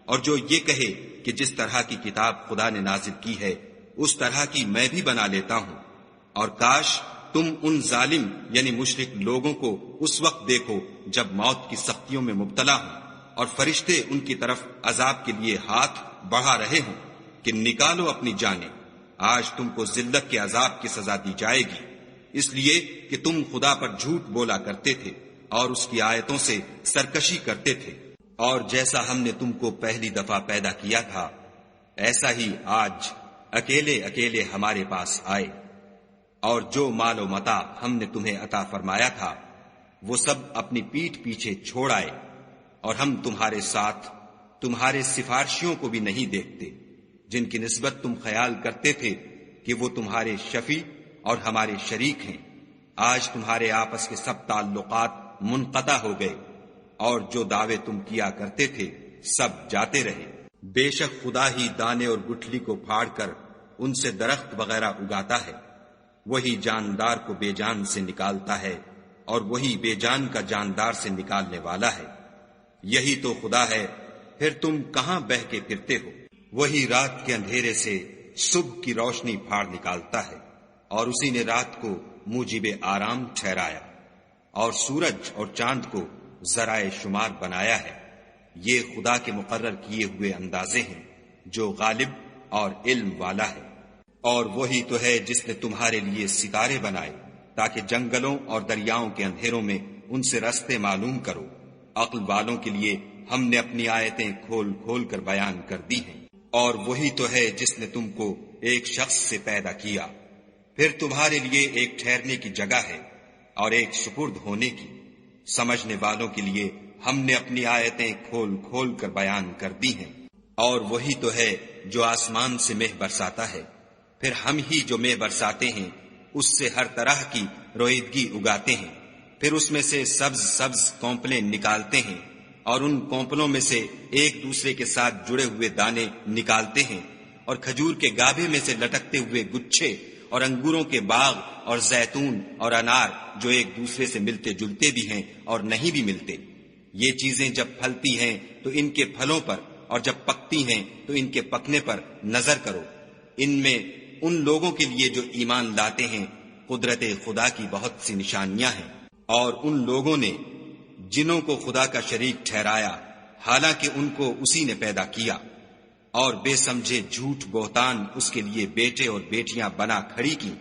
اور جو یہ کہے کہ جس طرح کی کتاب خدا نے نازل کی ہے اس طرح کی میں بھی بنا لیتا ہوں۔ اور کاش تم ان ظالم یعنی مشرک لوگوں کو اس وقت دیکھو جب موت کی سختیوں میں مبتلا ہوں، اور فرشتے ان کی طرف عذاب کے لیے ہاتھ بڑھا رہے ہوں کہ نکالو اپنی جانیں، آج تم کو ذلت کے عذاب کی سزا دی جائے گی، اس لیے کہ تم خدا پر جھوٹ بولا کرتے تھے اور اس کی آیتوں سے سرکشی کرتے تھے۔ اور جیسا ہم نے تم کو پہلی دفعہ پیدا کیا تھا ایسا ہی آج اکیلے اکیلے ہمارے پاس آئے، اور جو مال و متاع ہم نے تمہیں عطا فرمایا تھا وہ سب اپنی پیٹھ پیچھے چھوڑ آئے، اور ہم تمہارے ساتھ تمہارے سفارشیوں کو بھی نہیں دیکھتے جن کی نسبت تم خیال کرتے تھے کہ وہ تمہارے شفیع اور ہمارے شریک ہیں۔ آج تمہارے آپس کے سب تعلقات منقطع ہو گئے، اور جو دعوے تم کیا کرتے تھے سب جاتے رہے۔ بے شک خدا ہی دانے اور گٹھلی کو پھاڑ کر ان سے درخت وغیرہ اگاتا ہے، وہی جاندار کو بے جان سے نکالتا ہے، اور وہی بے جان کا جاندار سے نکالنے والا ہے۔ یہی تو خدا ہے، پھر تم کہاں بہہ کے پھرتے ہو؟ وہی رات کے اندھیرے سے صبح کی روشنی پھاڑ نکالتا ہے، اور اسی نے رات کو موجب آرام ٹھہرایا، اور سورج اور چاند کو ذرائع شمار بنایا ہے۔ یہ خدا کے مقرر کیے ہوئے اندازے ہیں جو غالب اور علم والا ہے۔ اور وہی تو ہے جس نے تمہارے لیے ستارے بنائے تاکہ جنگلوں اور دریاؤں کے اندھیروں میں ان سے رستے معلوم کرو۔ عقل والوں کے لیے ہم نے اپنی آیتیں کھول کھول کر بیان کر دی ہیں۔ اور وہی تو ہے جس نے تم کو ایک شخص سے پیدا کیا، پھر تمہارے لیے ایک ٹھہرنے کی جگہ ہے اور ایک سپرد ہونے کی۔ سمجھنے والوں کے لیے ہم نے اپنی آیتیں کھول کھول کر بیان کر دی ہیں۔ اور وہی تو ہے جو آسمان سے مہ برساتا ہے، پھر ہم ہی جو مہ برساتے ہیں اس سے ہر طرح کی رویدگی اگاتے ہیں، پھر اس میں سے سبز سبز کونپلیں نکالتے ہیں، اور ان کونپلوں میں سے ایک دوسرے کے ساتھ جڑے ہوئے دانے نکالتے ہیں، اور کھجور کے گابھے میں سے لٹکتے ہوئے گچھے اور انگوروں کے باغ اور زیتون اور انار جو ایک دوسرے سے ملتے جلتے بھی ہیں اور نہیں بھی ملتے. یہ چیزیں جب پھلتی ہیں تو ان کے پھلوں پر اور جب پکتی ہیں تو ان کے پکنے پر نظر کرو. ان میں ان لوگوں کے لیے جو ایمان لاتے ہیں قدرت خدا کی بہت سی نشانیاں ہیں. اور ان لوگوں نے جنوں کو خدا کا شریک ٹھہرایا حالانکہ ان کو اسی نے پیدا کیا، اور بے سمجھے جھوٹ بہتان اس کے لیے بیٹے اور بیٹیاں بنا کھڑی کی.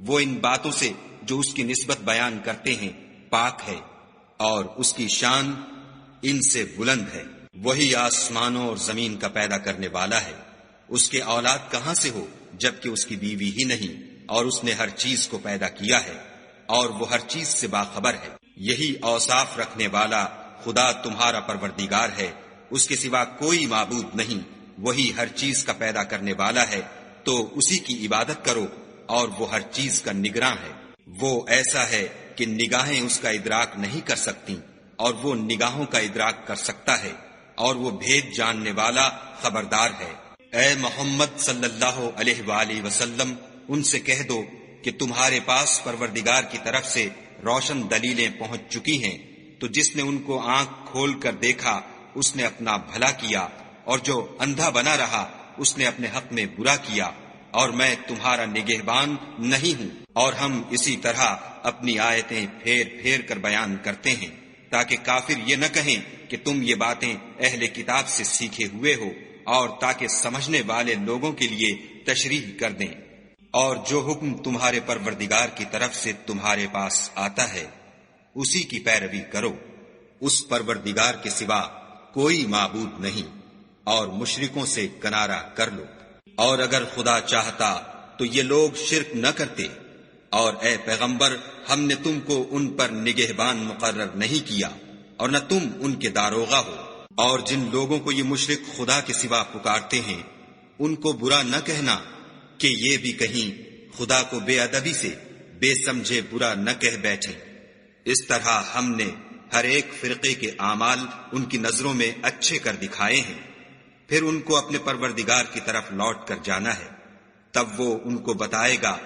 وہ ان باتوں سے جو اس کی نسبت بیان کرتے ہیں پاک ہے، اور اس کی شان ان سے بلند ہے. وہی آسمانوں اور زمین کا پیدا کرنے والا ہے. اس کے اولاد کہاں سے ہو جبکہ اس کی بیوی ہی نہیں، اور اس نے ہر چیز کو پیدا کیا ہے، اور وہ ہر چیز سے باخبر ہے. یہی اوصاف رکھنے والا خدا تمہارا پروردگار ہے، اس کے سوا کوئی معبود نہیں. وہی ہر چیز کا پیدا کرنے والا ہے، تو اسی کی عبادت کرو، اور وہ ہر چیز کا نگراں ہے. وہ ایسا ہے کہ نگاہیں اس کا ادراک نہیں کر سکتی، اور وہ نگاہوں کا ادراک کر سکتا ہے، اور وہ بھید جاننے والا خبردار ہے. اے محمد صلی اللہ علیہ وآلہ وسلم، ان سے کہہ دو کہ تمہارے پاس پروردگار کی طرف سے روشن دلیلیں پہنچ چکی ہیں، تو جس نے ان کو آنکھ کھول کر دیکھا اس نے اپنا بھلا کیا، اور جو اندھا بنا رہا اس نے اپنے حق میں برا کیا. اور میں تمہارا نگہبان نہیں ہوں. اور ہم اسی طرح اپنی آیتیں پھیر پھیر کر بیان کرتے ہیں تاکہ کافر یہ نہ کہیں کہ تم یہ باتیں اہل کتاب سے سیکھے ہوئے ہو، اور تاکہ سمجھنے والے لوگوں کے لیے تشریح کر دیں. اور جو حکم تمہارے پروردگار کی طرف سے تمہارے پاس آتا ہے اسی کی پیروی کرو. اس پروردگار کے سوا کوئی معبود نہیں، اور مشرکوں سے کنارہ کر لو. اور اگر خدا چاہتا تو یہ لوگ شرک نہ کرتے. اور اے پیغمبر، ہم نے تم کو ان پر نگہبان مقرر نہیں کیا، اور نہ تم ان کے داروغہ ہو. اور جن لوگوں کو یہ مشرک خدا کے سوا پکارتے ہیں ان کو برا نہ کہنا کہ یہ بھی کہیں خدا کو بے ادبی سے بے سمجھے برا نہ کہہ بیٹھے. اس طرح ہم نے ہر ایک فرقے کے اعمال ان کی نظروں میں اچھے کر دکھائے ہیں، پھر ان کو اپنے پروردگار کی طرف لوٹ کر جانا ہے. تب وہ ان کو بتائے گا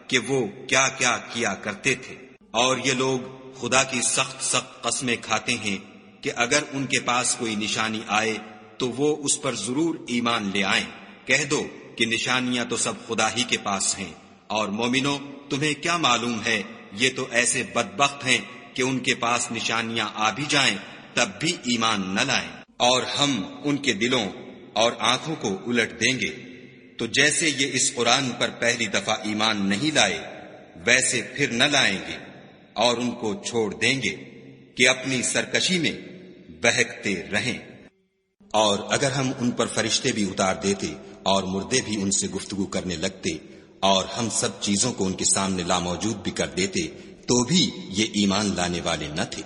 کہ وہ کیا کیا کیا کرتے تھے. اور یہ لوگ خدا کی سخت سخت قسمیں کھاتے ہیں کہ اگر ان کے پاس کوئی نشانی آئے تو وہ اس پر ضرور ایمان لے آئیں. کہہ دو کہ نشانیاں تو سب خدا ہی کے پاس ہیں، اور مومنو تمہیں کیا معلوم ہے یہ تو ایسے بدبخت ہیں کہ ان کے پاس نشانیاں آ بھی جائیں تب بھی ایمان نہ لائیں. اور ہم ان کے دلوں اور آنکھوں کو الٹ دیں گے، تو جیسے یہ اس قرآن پر پہلی دفعہ ایمان نہیں لائے ویسے پھر نہ لائیں گے، اور ان کو چھوڑ دیں گے کہ اپنی سرکشی میں بہکتے رہیں. اور اگر ہم ان پر فرشتے بھی اتار دیتے اور مردے بھی ان سے گفتگو کرنے لگتے اور ہم سب چیزوں کو ان کے سامنے لاموجود بھی کر دیتے تو بھی یہ ایمان لانے والے نہ تھے.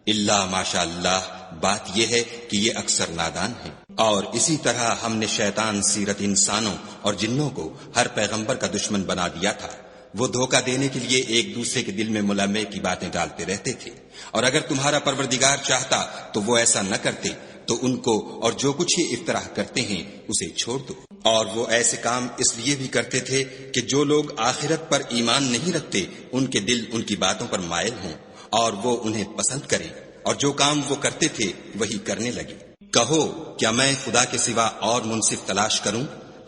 اللہ ماشاء اللہ، بات یہ ہے کہ یہ اکثر نادان ہیں. اور اسی طرح ہم نے شیطان سیرت انسانوں اور جنوں کو ہر پیغمبر کا دشمن بنا دیا تھا. وہ دھوکہ دینے کے لیے ایک دوسرے کے دل میں ملمے کی باتیں ڈالتے رہتے تھے. اور اگر تمہارا پروردگار چاہتا تو وہ ایسا نہ کرتے، تو ان کو اور جو کچھ یہ افطراح کرتے ہیں اسے چھوڑ دو. اور وہ ایسے کام اس لیے بھی کرتے تھے کہ جو لوگ آخرت پر ایمان نہیں رکھتے ان کے دل ان کی باتوں پر مائل ہوں اور وہ انہیں پسند کریں، اور جو کام وہ کرتے تھے وہی کرنے لگے. کہو کیا میں خدا کے سوا اور منصف تلاش کروں،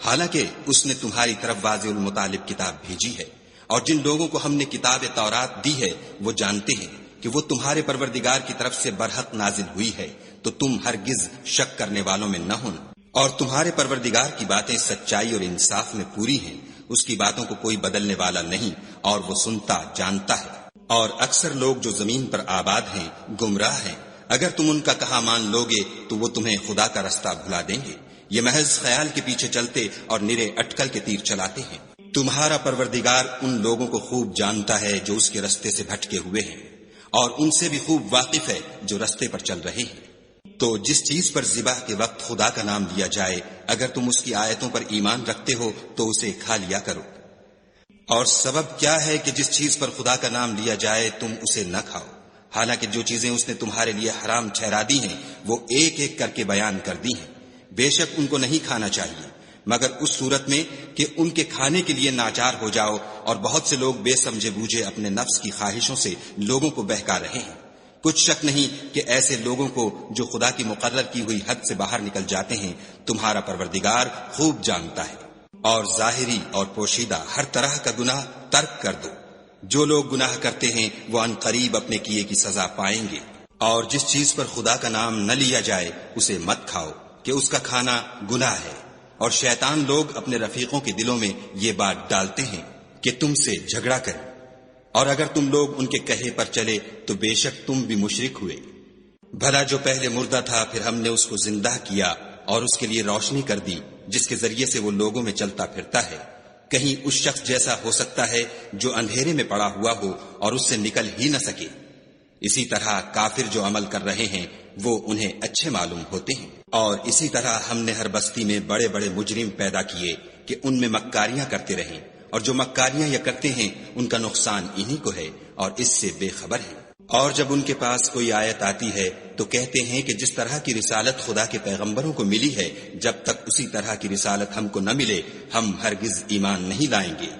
حالانکہ اس نے تمہاری طرف واضح المطالب کتاب بھیجی ہے. اور جن لوگوں کو ہم نے کتاب تورات دی ہے وہ جانتے ہیں کہ وہ تمہارے پروردگار کی طرف سے برحق نازل ہوئی ہے، تو تم ہرگز شک کرنے والوں میں نہ ہونا. اور تمہارے پروردگار کی باتیں سچائی اور انصاف میں پوری ہیں، اس کی باتوں کو کوئی بدلنے والا نہیں، اور وہ سنتا جانتا ہے. اور اکثر لوگ جو زمین پر آباد ہیں گمراہ ہیں. اگر تم ان کا کہا مان لوگے تو وہ تمہیں خدا کا رستہ بھلا دیں گے. یہ محض خیال کے پیچھے چلتے اور نرے اٹکل کے تیر چلاتے ہیں. تمہارا پروردگار ان لوگوں کو خوب جانتا ہے جو اس کے رستے سے بھٹکے ہوئے ہیں، اور ان سے بھی خوب واقف ہے جو رستے پر چل رہے ہیں. تو جس چیز پر ذبح کے وقت خدا کا نام لیا جائے اگر تم اس کی آیتوں پر ایمان رکھتے ہو تو اسے کھا لیا کرو. اور سبب کیا ہے کہ جس چیز پر خدا کا نام لیا جائے تم اسے نہ کھاؤ، حالانکہ جو چیزیں اس نے تمہارے لیے حرام ٹھہرا دی ہیں وہ ایک ایک کر کے بیان کر دی ہیں. بے شک ان کو نہیں کھانا چاہیے مگر اس صورت میں کہ ان کے کھانے کے لیے ناچار ہو جاؤ، اور بہت سے لوگ بے سمجھے بوجھے اپنے نفس کی خواہشوں سے لوگوں کو بہکا رہے ہیں۔ کچھ شک نہیں کہ ایسے لوگوں کو جو خدا کی مقرر کی ہوئی حد سے باہر نکل جاتے ہیں تمہارا پروردگار خوب جانتا ہے۔ اور ظاہری اور پوشیدہ ہر طرح کا گناہ ترک کر دو۔ جو لوگ گناہ کرتے ہیں وہ عن قریب اپنے کیے کی سزا پائیں گے۔ اور جس چیز پر خدا کا نام نہ لیا جائے اسے مت کھاؤ کہ اس کا کھانا گناہ ہے۔ اور شیطان لوگ اپنے رفیقوں کے دلوں میں یہ بات ڈالتے ہیں کہ تم سے جھگڑا کریں، اور اگر تم لوگ ان کے کہے پر چلے تو بے شک تم بھی مشرک ہوئے۔ بھلا جو پہلے مردہ تھا پھر ہم نے اس کو زندہ کیا اور اس کے لیے روشنی کر دی جس کے ذریعے سے وہ لوگوں میں چلتا پھرتا ہے، کہیں اس شخص جیسا ہو سکتا ہے جو اندھیرے میں پڑا ہوا ہو اور اس سے نکل ہی نہ سکے۔ اسی طرح کافر جو عمل کر رہے ہیں وہ انہیں اچھے معلوم ہوتے ہیں۔ اور اسی طرح ہم نے ہر بستی میں بڑے بڑے مجرم پیدا کیے کہ ان میں مکاریاں کرتے رہیں، اور جو مکاریاں یہ کرتے ہیں ان کا نقصان انہی کو ہے اور اس سے بے خبر ہیں۔ اور جب ان کے پاس کوئی آیت آتی ہے تو کہتے ہیں کہ جس طرح کی رسالت خدا کے پیغمبروں کو ملی ہے جب تک اسی طرح کی رسالت ہم کو نہ ملے ہم ہرگز ایمان نہیں لائیں گے۔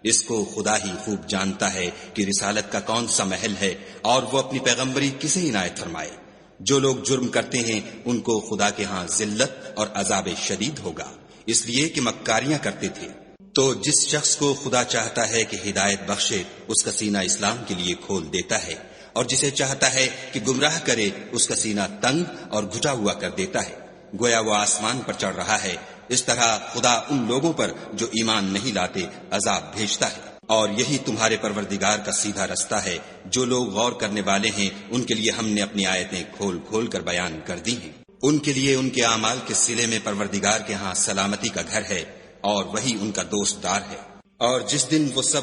اس کو خدا ہی خوب جانتا ہے کہ رسالت کا کون سا محل ہے اور وہ اپنی پیغمبری کسے عنایت فرمائے۔ جو لوگ جرم کرتے ہیں ان کو خدا کے ہاں ذلت اور عذاب شدید ہوگا، اس لیے کہ مکاریاں کرتے تھے۔ تو جس شخص کو خدا چاہتا ہے کہ ہدایت بخشے اس کا سینہ اسلام کے لیے کھول دیتا ہے، اور جسے چاہتا ہے کہ گمراہ کرے اس کا سینہ تنگ اور گھٹا ہوا کر دیتا ہے، گویا وہ آسمان پر چڑھ رہا ہے۔ اس طرح خدا ان لوگوں پر جو ایمان نہیں لاتے عذاب بھیجتا ہے۔ اور یہی تمہارے پروردگار کا سیدھا رستہ ہے۔ جو لوگ غور کرنے والے ہیں ان کے لیے ہم نے اپنی آیتیں کھول کھول کر بیان کر دی ہیں۔ ان کے لیے ان کے اعمال کے صلے میں پروردگار کے ہاں سلامتی کا گھر ہے اور وہی ان کا دوست دار ہے۔ اور جس دن وہ سب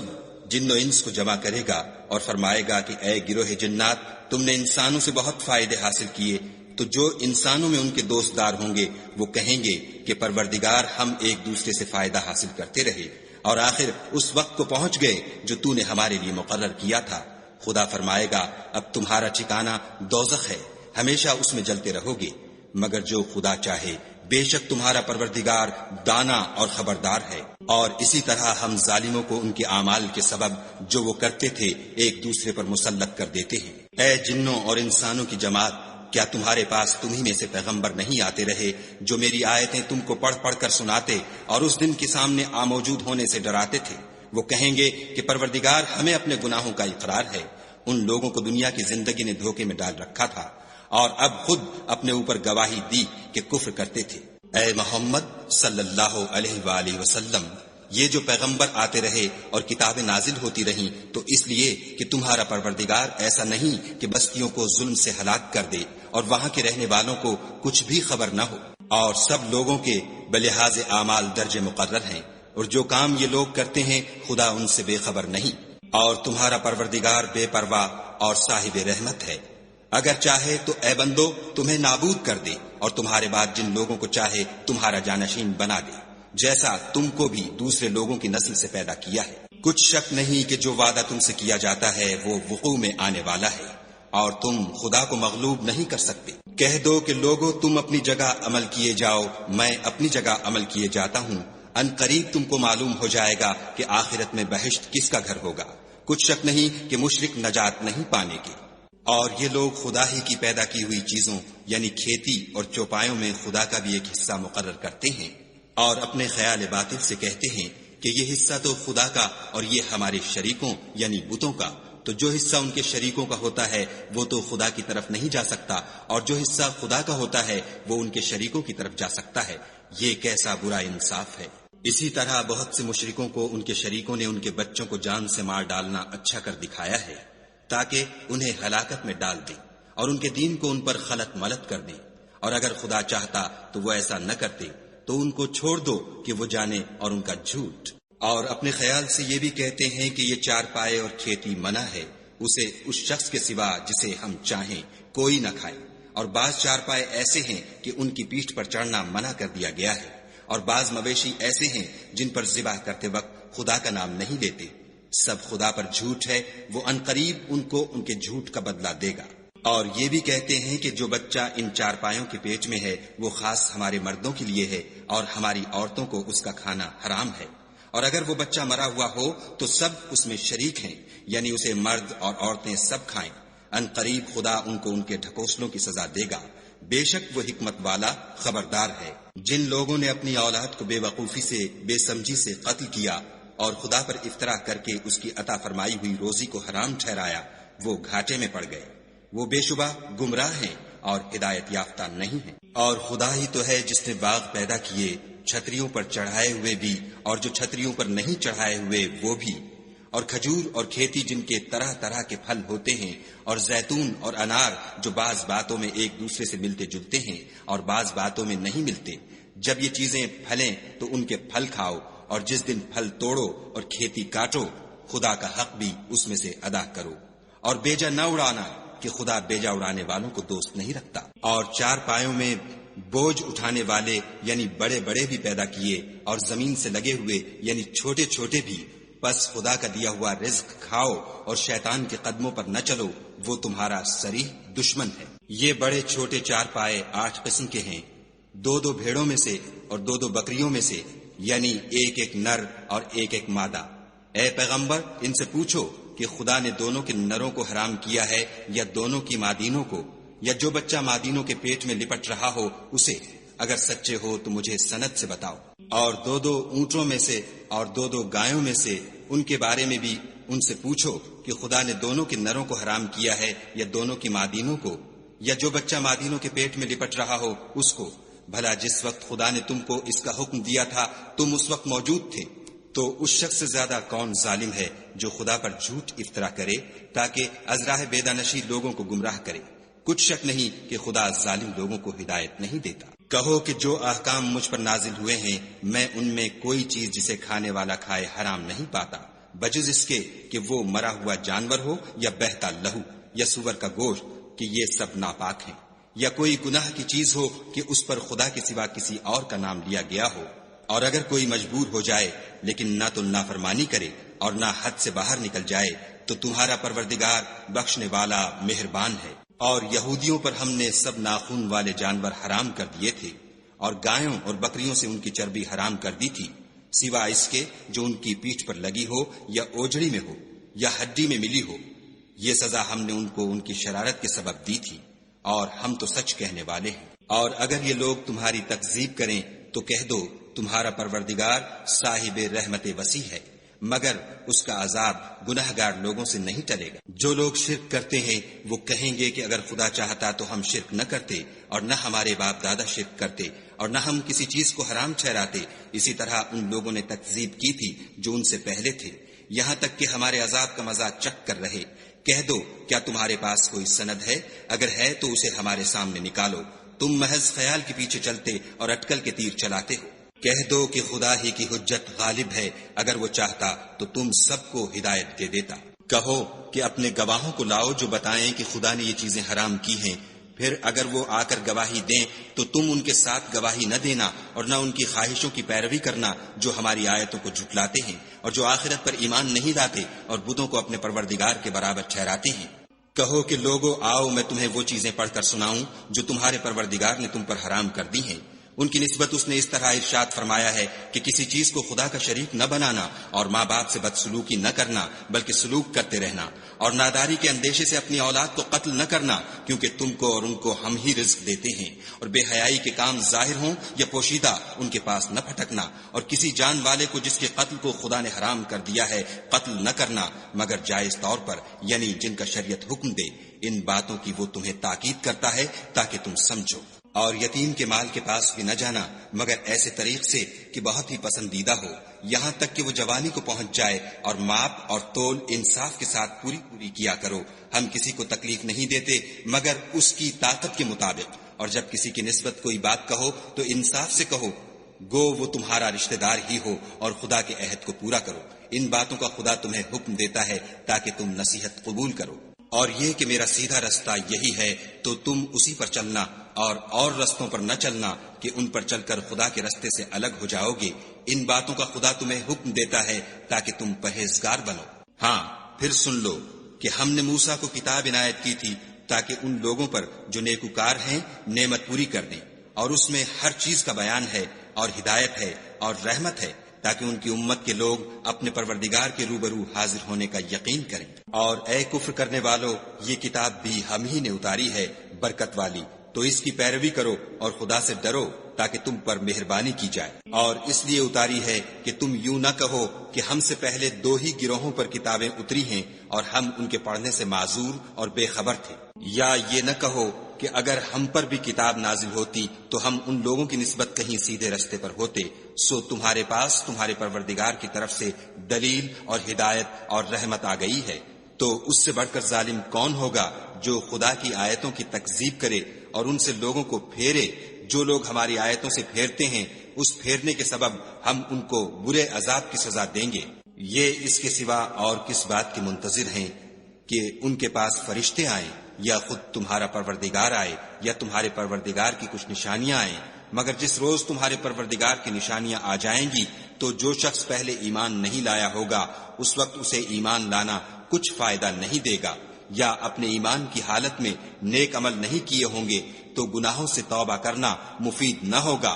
جن و انس کو جمع کرے گا اور فرمائے گا کہ اے گروہ جنات، تم نے انسانوں سے بہت فائدے حاصل کیے، تو جو انسانوں میں ان کے دوست دار ہوں گے وہ کہیں گے کہ پروردگار ہم ایک دوسرے سے فائدہ حاصل کرتے رہے اور آخر اس وقت کو پہنچ گئے جو تو نے ہمارے لیے مقرر کیا تھا۔ خدا فرمائے گا اب تمہارا ٹھکانہ دوزخ ہے، ہمیشہ اس میں جلتے رہو گے، مگر جو خدا چاہے بے شک تمہارا پروردگار دانا اور خبردار ہے۔ اور اسی طرح ہم ظالموں کو ان کے اعمال کے سبب جو وہ کرتے تھے ایک دوسرے پر مسلط کر دیتے ہیں۔ اے جنوں اور انسانوں کی جماعت، کیا تمہارے پاس تمہیں میں سے پیغمبر نہیں آتے رہے جو میری آیتیں تم کو پڑھ پڑھ کر سناتے اور اس دن کے سامنے موجود ہونے سے ڈراتے تھے؟ وہ کہیں گے کہ پروردگار ہمیں اپنے گناہوں کا اقرار ہے۔ ان لوگوں کو دنیا کی زندگی نے دھوکے میں ڈال رکھا تھا اور اب خود اپنے اوپر گواہی دی کہ کفر کرتے تھے۔ اے محمد صلی اللہ علیہ وآلہ وسلم، یہ جو پیغمبر آتے رہے اور کتابیں نازل ہوتی رہیں تو اس لیے کہ تمہارا پروردگار ایسا نہیں کہ بستیوں کو ظلم سے ہلاک کر دے اور وہاں کے رہنے والوں کو کچھ بھی خبر نہ ہو، اور سب لوگوں کے بلحاظ اعمال درجے مقرر ہیں، اور جو کام یہ لوگ کرتے ہیں خدا ان سے بے خبر نہیں۔ اور تمہارا پروردگار بے پرواہ اور صاحب رحمت ہے، اگر چاہے تو اے بندو تمہیں نابود کر دے اور تمہارے بعد جن لوگوں کو چاہے تمہارا جانشین بنا دے، جیسا تم کو بھی دوسرے لوگوں کی نسل سے پیدا کیا ہے۔ کچھ شک نہیں کہ جو وعدہ تم سے کیا جاتا ہے وہ وقوع میں آنے والا ہے، اور تم خدا کو مغلوب نہیں کر سکتے۔ کہہ دو کہ لوگو تم اپنی جگہ عمل کیے جاؤ، میں اپنی جگہ عمل کیے جاتا ہوں، ان قریب تم کو معلوم ہو جائے گا کہ آخرت میں بہشت کس کا گھر ہوگا۔ کچھ شک نہیں کہ مشرک نجات نہیں پانے کے۔ اور یہ لوگ خدا ہی کی پیدا کی ہوئی چیزوں یعنی کھیتی اور چوپایوں میں خدا کا بھی ایک حصہ مقرر کرتے ہیں، اور اپنے خیال باطل سے کہتے ہیں کہ یہ حصہ تو خدا کا اور یہ ہمارے شریکوں یعنی بتوں کا، تو جو حصہ ان کے شریکوں کا ہوتا ہے وہ تو خدا کی طرف نہیں جا سکتا، اور جو حصہ خدا کا ہوتا ہے وہ ان کے شریکوں کی طرف جا سکتا ہے۔ یہ کیسا برا انصاف ہے۔ اسی طرح بہت سے مشرکوں کو ان کے شریکوں نے ان کے بچوں کو جان سے مار ڈالنا اچھا کر دکھایا ہے تاکہ انہیں ہلاکت میں ڈال دیں اور ان کے دین کو ان پر خلط ملط کر دیں، اور اگر خدا چاہتا تو وہ ایسا نہ کرتے، تو ان کو چھوڑ دو کہ وہ جانے اور ان کا جھوٹ۔ اور اپنے خیال سے یہ بھی کہتے ہیں کہ یہ چار پائے اور کھیتی منع ہے، اسے اس شخص کے سوا جسے ہم چاہیں کوئی نہ کھائے، اور بعض چار پائے ایسے ہیں کہ ان کی پیٹھ پر چڑھنا منع کر دیا گیا ہے، اور بعض مویشی ایسے ہیں جن پر ذبح کرتے وقت خدا کا نام نہیں لیتے۔ سب خدا پر جھوٹ ہے، وہ عنقریب ان کو ان کے جھوٹ کا بدلہ دے گا۔ اور یہ بھی کہتے ہیں کہ جو بچہ ان چارپایوں کے پیٹ میں ہے وہ خاص ہمارے مردوں کے لیے ہے اور ہماری عورتوں کو اس کا کھانا حرام ہے، اور اگر وہ بچہ مرا ہوا ہو تو سب اس میں شریک ہیں، یعنی اسے مرد اور عورتیں سب کھائیں۔ ان قریب خدا ان کو ان کے ڈھکوسلوں کی سزا دے گا، بے شک وہ حکمت والا خبردار ہے۔ جن لوگوں نے اپنی اولاد کو بے وقوفی سے، بے سمجھی سے قتل کیا اور خدا پر افطرا کر کے اس کی عطا فرمائی ہوئی روزی کو حرام ٹھہرایا، وہ گھاٹے میں پڑ گئے، وہ بے شبہ گمراہ ہیں اور ہدایت یافتہ نہیں ہیں۔ اور خدا ہی تو ہے جس نے باغ پیدا کیے، چھتریوں پر چڑھائے ہوئے بھی اور جو چھتریوں پر نہیں چڑھائے ہوئے وہ بھی، اور کھجور اور کھیتی جن کے طرح طرح کے پھل ہوتے ہیں، اور زیتون اور انار جو بعض باتوں میں ایک دوسرے سے ملتے جلتے ہیں اور بعض باتوں میں نہیں ملتے۔ جب یہ چیزیں پھلیں تو ان کے پھل کھاؤ، اور جس دن پھل توڑو اور کھیتی کاٹو، خدا کا حق بھی اس میں سے ادا کرو، اور بیجا نہ اڑانا کہ خدا بیجا اڑانے والوں کو دوست نہیں رکھتا۔ اور چار پایوں میں بوجھ اٹھانے والے یعنی بڑے بڑے بھی پیدا کیے، اور زمین سے لگے ہوئے یعنی چھوٹے چھوٹے بھی، بس خدا کا دیا ہوا رزق کھاؤ اور شیطان کے قدموں پر نہ چلو، وہ تمہارا صریح دشمن ہے۔ یہ بڑے چھوٹے چار پائے 8 قسم کے ہیں، 2 بھیڑوں میں سے اور 2 بکریوں میں سے، یعنی ایک نر اور ایک مادہ۔ اے پیغمبر ان سے پوچھو کہ خدا نے دونوں کے نروں کو حرام کیا ہے یا دونوں کی مادینوں کو، یا جو بچہ مادینوں کے پیٹ میں لپٹ رہا ہو اسے؟ اگر سچے ہو تو مجھے سند سے بتاؤ۔ اور 2 اونٹوں میں سے اور 2 گایوں میں سے ان کے بارے میں بھی ان سے پوچھو کہ خدا نے دونوں کے نروں کو حرام کیا ہے یا دونوں کی مادینوں کو، یا جو بچہ مادینوں کے پیٹ میں لپٹ رہا ہو اس کو؟ بھلا جس وقت خدا نے تم کو اس کا حکم دیا تھا تم اس وقت موجود تھے؟ تو اس شخص سے زیادہ کون ظالم ہے جو خدا پر جھوٹ افطرا کرے تاکہ از راہ بیدانشی لوگوں کو گمراہ کرے؟ کچھ شک نہیں کہ خدا ظالم لوگوں کو ہدایت نہیں دیتا۔ کہو کہ جو احکام مجھ پر نازل ہوئے ہیں میں ان میں کوئی چیز جسے کھانے والا کھائے حرام نہیں پاتا، بجز اس کے کہ وہ مرا ہوا جانور ہو یا بہتا لہو یا سور کا گوشت، کہ یہ سب ناپاک ہیں، یا کوئی گناہ کی چیز ہو کہ اس پر خدا کے سوا کسی اور کا نام لیا گیا ہو۔ اور اگر کوئی مجبور ہو جائے لیکن نہ تو نافرمانی کرے اور نہ حد سے باہر نکل جائے تو تمہارا پروردگار بخشنے والا مہربان ہے۔ اور یہودیوں پر ہم نے سب ناخون والے جانور حرام کر دیے تھے، اور گایوں اور بکریوں سے ان کی چربی حرام کر دی تھی، سوا اس کے جو ان کی پیٹھ پر لگی ہو یا اوجڑی میں ہو یا ہڈی میں ملی ہو۔ یہ سزا ہم نے ان کو ان کی شرارت کے سبب دی تھی، اور ہم تو سچ کہنے والے ہیں۔ اور اگر یہ لوگ تمہاری تکذیب کریں تو کہہ دو تمہارا پروردگار صاحب رحمت وسیع ہے، مگر اس کا عذاب گناہگار لوگوں سے نہیں ٹلے گا۔ جو لوگ شرک کرتے ہیں وہ کہیں گے کہ اگر خدا چاہتا تو ہم شرک نہ کرتے، اور نہ ہمارے باپ دادا شرک کرتے، اور نہ ہم کسی چیز کو حرام ٹھہراتے۔ اسی طرح ان لوگوں نے تکذیب کی تھی جو ان سے پہلے تھے، یہاں تک کہ ہمارے عذاب کا مزہ چکھ کر رہے۔ کہہ دو کیا تمہارے پاس کوئی سند ہے؟ اگر ہے تو اسے ہمارے سامنے نکالو، تم محض خیال کے پیچھے چلتے اور اٹکل کے تیر چلاتے ہو۔ کہہ دو کہ خدا ہی کی حجت غالب ہے، اگر وہ چاہتا تو تم سب کو ہدایت دے دیتا۔ کہو کہ اپنے گواہوں کو لاؤ جو بتائیں کہ خدا نے یہ چیزیں حرام کی ہیں، پھر اگر وہ آ کر گواہی دیں تو تم ان کے ساتھ گواہی نہ دینا اور نہ ان کی خواہشوں کی پیروی کرنا جو ہماری آیتوں کو جھٹلاتے ہیں اور جو آخرت پر ایمان نہیں لاتے اور بتوں کو اپنے پروردگار کے برابر ٹھہراتے ہیں۔ کہو کہ لوگو آؤ میں تمہیں وہ چیزیں پڑھ کر سناؤں جو تمہارے پروردگار نے تم پر حرام کر دی ہیں۔ ان کی نسبت اس نے اس طرح ارشاد فرمایا ہے کہ کسی چیز کو خدا کا شریک نہ بنانا، اور ماں باپ سے بدسلوکی نہ کرنا بلکہ سلوک کرتے رہنا، اور ناداری کے اندیشے سے اپنی اولاد کو قتل نہ کرنا، کیونکہ تم کو اور ان کو ہم ہی رزق دیتے ہیں، اور بے حیائی کے کام ظاہر ہوں یا پوشیدہ ان کے پاس نہ پھٹکنا، اور کسی جان والے کو جس کے قتل کو خدا نے حرام کر دیا ہے قتل نہ کرنا مگر جائز طور پر، یعنی جن کا شریعت حکم دے۔ ان باتوں کی وہ تمہیں تاکید کرتا ہے تاکہ تم سمجھو۔ اور یتیم کے مال کے پاس بھی نہ جانا مگر ایسے طریق سے کہ بہت ہی پسندیدہ ہو، یہاں تک کہ وہ جوانی کو پہنچ جائے، اور ماپ اور تول انصاف کے ساتھ پوری کیا کرو۔ ہم کسی کو تکلیف نہیں دیتے مگر اس کی طاقت کے مطابق، اور جب کسی کی نسبت کوئی بات کہو تو انصاف سے کہو، گو وہ تمہارا رشتہ دار ہی ہو، اور خدا کے عہد کو پورا کرو۔ ان باتوں کا خدا تمہیں حکم دیتا ہے تاکہ تم نصیحت قبول کرو۔ اور یہ کہ میرا سیدھا رستہ یہی ہے تو تم اسی پر چلنا، اور رستوں پر نہ چلنا کہ ان پر چل کر خدا کے رستے سے الگ ہو جاؤ گے۔ ان باتوں کا خدا تمہیں حکم دیتا ہے تاکہ تم پرہیزگار بنو۔ ہاں پھر سن لو کہ ہم نے موسیٰ کو کتاب عنایت کی تھی تاکہ ان لوگوں پر جو نیکوکار ہیں نعمت پوری کر دیں، اور اس میں ہر چیز کا بیان ہے اور ہدایت ہے اور رحمت ہے، تاکہ ان کی امت کے لوگ اپنے پروردگار کے روبرو حاضر ہونے کا یقین کریں۔ اور اے کفر کرنے والو، یہ کتاب بھی ہم ہی نے اتاری ہے برکت والی، تو اس کی پیروی کرو اور خدا سے ڈرو تاکہ تم پر مہربانی کی جائے۔ اور اس لیے اتاری ہے کہ تم یوں نہ کہو کہ ہم سے پہلے 2 ہی گروہوں پر کتابیں اتری ہیں اور ہم ان کے پڑھنے سے معذور اور بے خبر تھے، یا یہ نہ کہو کہ اگر ہم پر بھی کتاب نازل ہوتی تو ہم ان لوگوں کی نسبت کہیں سیدھے رستے پر ہوتے، سو تمہارے پاس تمہارے پروردگار کی طرف سے دلیل اور ہدایت اور رحمت آ گئی ہے۔ تو اس سے بڑھ کر ظالم کون ہوگا جو خدا کی آیتوں کی تکذیب کرے اور ان سے لوگوں کو پھیرے؟ جو لوگ ہماری آیتوں سے پھیرتے ہیں، اس پھیرنے کے سبب ہم ان کو برے عذاب کی سزا دیں گے۔ یہ اس کے سوا اور کس بات کے منتظر ہیں کہ ان کے پاس فرشتے آئیں، یا خود تمہارا پروردگار آئے، یا تمہارے پروردگار کی کچھ نشانیاں آئیں؟ مگر جس روز تمہارے پروردگار کی نشانیاں آ جائیں گی تو جو شخص پہلے ایمان نہیں لایا ہوگا اس وقت اسے ایمان لانا کچھ فائدہ نہیں دے گا، یا اپنے ایمان کی حالت میں نیک عمل نہیں کیے ہوں گے تو گناہوں سے توبہ کرنا مفید نہ ہوگا۔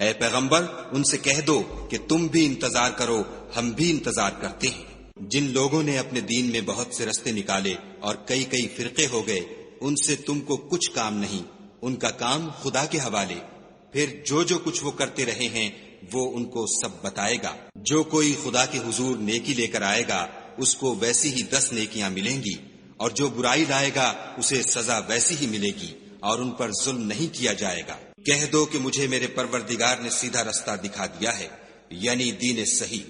اے پیغمبر، ان سے کہہ دو کہ تم بھی انتظار کرو، ہم بھی انتظار کرتے ہیں۔ جن لوگوں نے اپنے دین میں بہت سے رستے نکالے اور کئی فرقے ہو گئے، ان سے تم کو کچھ کام نہیں، ان کا کام خدا کے حوالے۔ پھر جو کچھ وہ کرتے رہے ہیں وہ ان کو سب بتائے گا۔ جو کوئی خدا کے حضور نیکی لے کر آئے گا اس کو ویسی ہی 10 نیکیاں ملیں گی، اور جو برائی لائے گا اسے سزا ویسی ہی ملے گی، اور ان پر ظلم نہیں کیا جائے گا۔ کہہ دو کہ مجھے میرے پروردگار نے سیدھا رستہ دکھا دیا ہے، یعنی دین صحیح،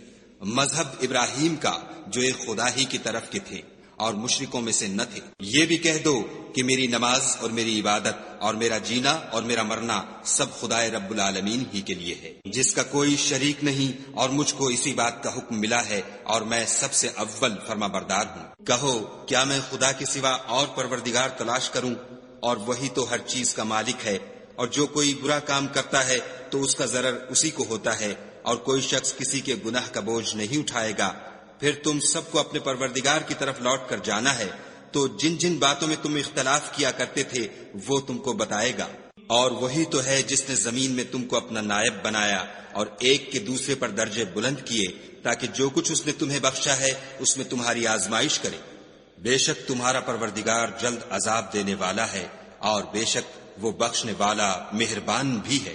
مذہب ابراہیم کا جو ایک خدا ہی کی طرف کے تھے اور مشرکوں میں سے نہ تھے۔ یہ بھی کہہ دو کہ میری نماز اور میری عبادت اور میرا جینا اور میرا مرنا سب خدائے رب العالمین ہی کے لیے ہے، جس کا کوئی شریک نہیں، اور مجھ کو اسی بات کا حکم ملا ہے اور میں سب سے اول فرما بردار ہوں۔ کہو کیا میں خدا کے سوا اور پروردگار تلاش کروں؟ اور وہی تو ہر چیز کا مالک ہے، اور جو کوئی برا کام کرتا ہے تو اس کا ضرر اسی کو ہوتا ہے، اور کوئی شخص کسی کے گناہ کا بوجھ نہیں اٹھائے گا۔ پھر تم سب کو اپنے پروردگار کی طرف لوٹ کر جانا ہے، تو جن جن باتوں میں تم اختلاف کیا کرتے تھے وہ تم کو بتائے گا۔ اور وہی تو ہے جس نے زمین میں تم کو اپنا نائب بنایا اور ایک کے دوسرے پر درجے بلند کیے، تاکہ جو کچھ اس نے تمہیں بخشا ہے اس میں تمہاری آزمائش کرے۔ بے شک تمہارا پروردگار جلد عذاب دینے والا ہے، اور بے شک وہ بخشنے والا مہربان بھی ہے۔